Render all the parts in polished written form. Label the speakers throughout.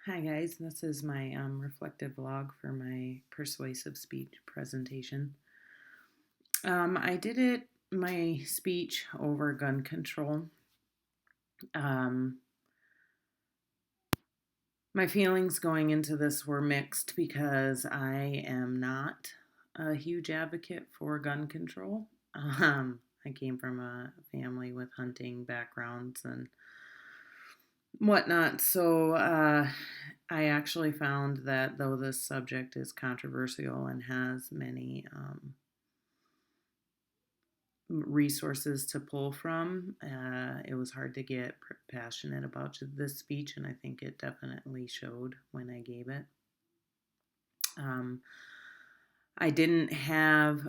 Speaker 1: Hi guys, this is my reflective vlog for my persuasive speech presentation. I did my speech over gun control. Um, my feelings going into this were mixed because I am not a huge advocate for gun control. I came from a family with hunting backgrounds and whatnot. So I actually found that though this subject is controversial and has many resources to pull from, it was hard to get passionate about this speech, and I think it definitely showed when I gave it. Um, I didn't have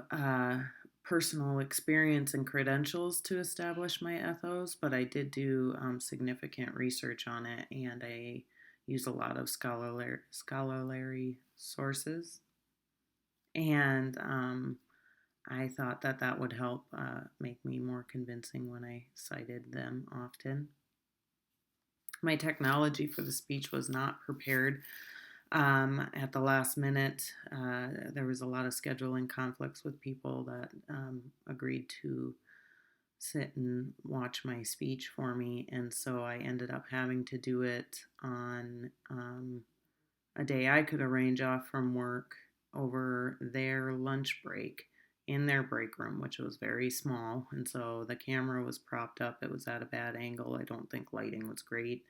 Speaker 1: personal experience and credentials to establish my ethos, but I did do significant research on it, and I used a lot of scholarly sources. And I thought that that would help make me more convincing when I cited them often. My technology for the speech was not prepared at the last minute. There was a lot of scheduling conflicts with people that agreed to sit and watch my speech for me, and so I ended up having to do it on a day I could arrange off from work over their lunch break in their break room, which was very small. And so the camera was propped up. It was at a bad angle. I don't think lighting was great.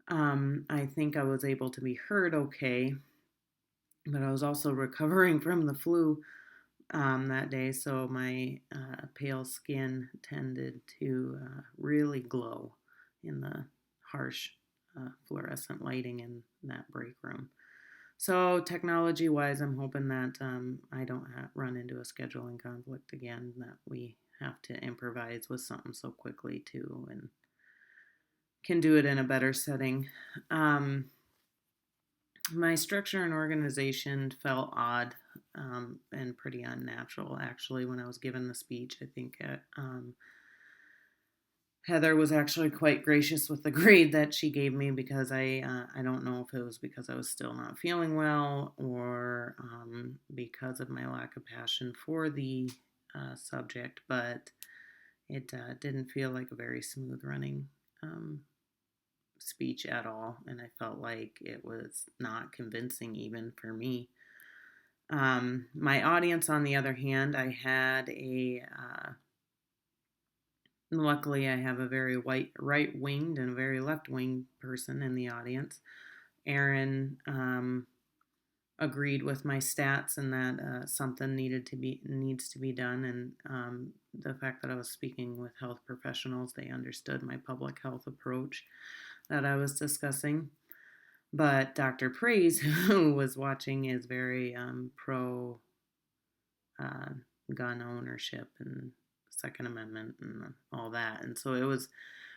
Speaker 1: I think I was able to be heard okay, but I was also recovering from the flu that day. So my pale skin tended to really glow in the harsh fluorescent lighting in that break room. So technology wise, I'm hoping that I don't run into a scheduling conflict again, that we have to improvise with something so quickly too, and can do it in a better setting. Um, my structure and organization felt odd and pretty unnatural actually when I was given the speech. I think Heather was actually quite gracious with the grade that she gave me because I don't know if it was because I was still not feeling well or because of my lack of passion for the subject, but it didn't feel like a very smooth running speech at all, and I felt like it was not convincing even for me. My audience, on the other hand, I had a luckily, I have a very right winged and a very left winged person in the audience. Aaron agreed with my stats and that something needs to be done. And the fact that I was speaking with health professionals, they understood my public health approach that I was discussing. But Dr. Praise, who was watching, is very pro uh, gun ownership and Second Amendment and all that. And so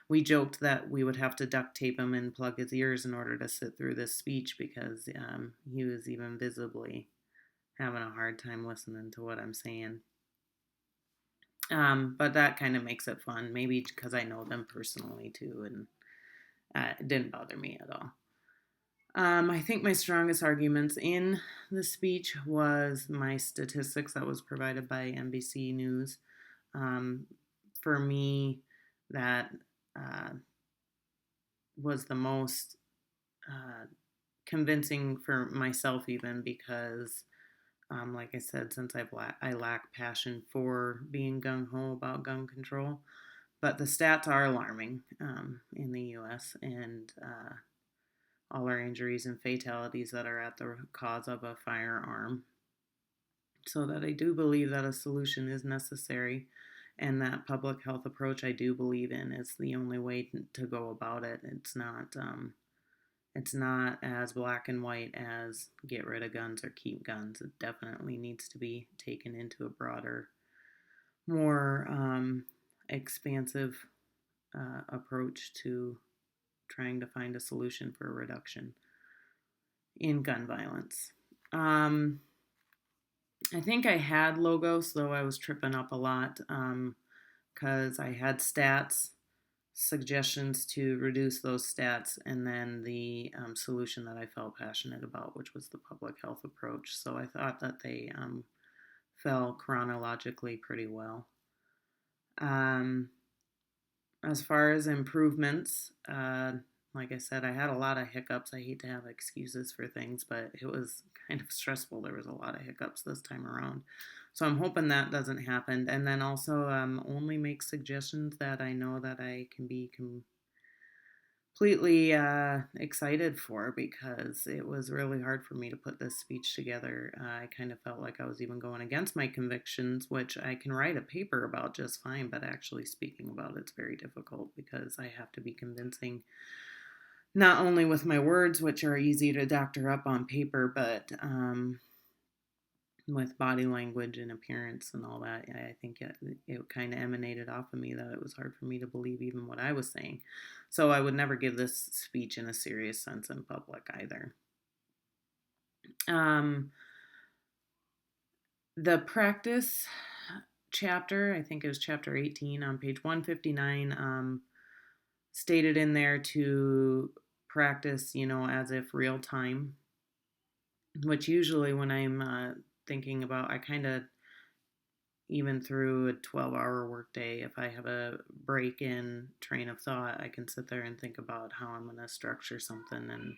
Speaker 1: we joked that we would have to duct tape him and plug his ears in order to sit through this speech because he was even visibly having a hard time listening to what I'm saying. But that kind of makes it fun, maybe because I know them personally too, and it didn't bother me at all. I think my strongest arguments in the speech was my statistics that was provided by NBC News. Um, for me, that uh, was the most uh, convincing for myself, even because, like I said, since I lack passion for being gung ho about gun control, but the stats are alarming in the U.S. and all our injuries and fatalities that are at the cause of a firearm. So that I do believe that a solution is necessary, and that public health approach I do believe in is the only way to go about it. It's not as black and white as get rid of guns or keep guns. It definitely needs to be taken into a broader, more expansive approach to trying to find a solution for a reduction in gun violence. I think I had logos, though I was tripping up a lot because I had stats suggestions to reduce those stats, and then the solution that I felt passionate about, which was the public health approach. So I thought that they fell chronologically pretty well. Um, as far as improvements, like I said, I had a lot of hiccups. I hate to have excuses for things, but it was kind of stressful. There was a lot of hiccups this time around. So I'm hoping that doesn't happen. And then also only make suggestions that I know that I can be completely excited for, because it was really hard for me to put this speech together. I kind of felt like I was even going against my convictions, which I can write a paper about just fine, but actually speaking about it's very difficult because I have to be convincing not only with my words, which are easy to doctor up on paper, but with body language and appearance and all that. I think it kind of emanated off of me that it was hard for me to believe even what I was saying. So I would never give this speech in a serious sense in public either. Um, the practice chapter, I think it was chapter 18 on page 159, stated in there to practice, as if real time, which usually when I'm thinking about, I kind of, even through a 12-hour workday, if I have a break in train of thought, I can sit there and think about how I'm going to structure something and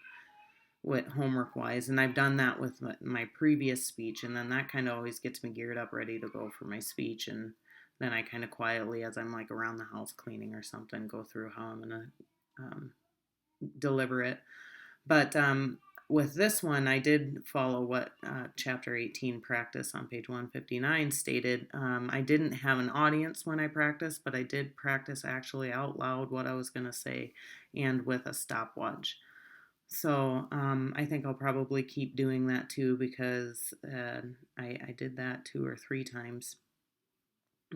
Speaker 1: what homework wise. And I've done that with my previous speech, and then that kind of always gets me geared up, ready to go for my speech. And then I kind of quietly, as I'm like around the house cleaning or something, go through how I'm going to deliver it. But with this one, I did follow what chapter 18 practice on page 159 stated. I didn't have an audience when I practiced, but I did practice actually out loud what I was going to say and with a stopwatch. So I think I'll probably keep doing that too, because I did that 2 or 3 times.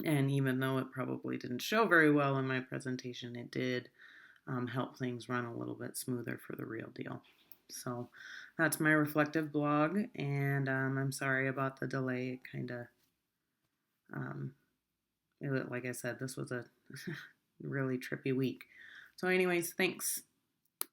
Speaker 1: And even though it probably didn't show very well in my presentation, it did help things run a little bit smoother for the real deal. So that's my reflective blog, and I'm sorry about the delay. It kind of, um, like I said, this was a really trippy week. So, anyways, thanks.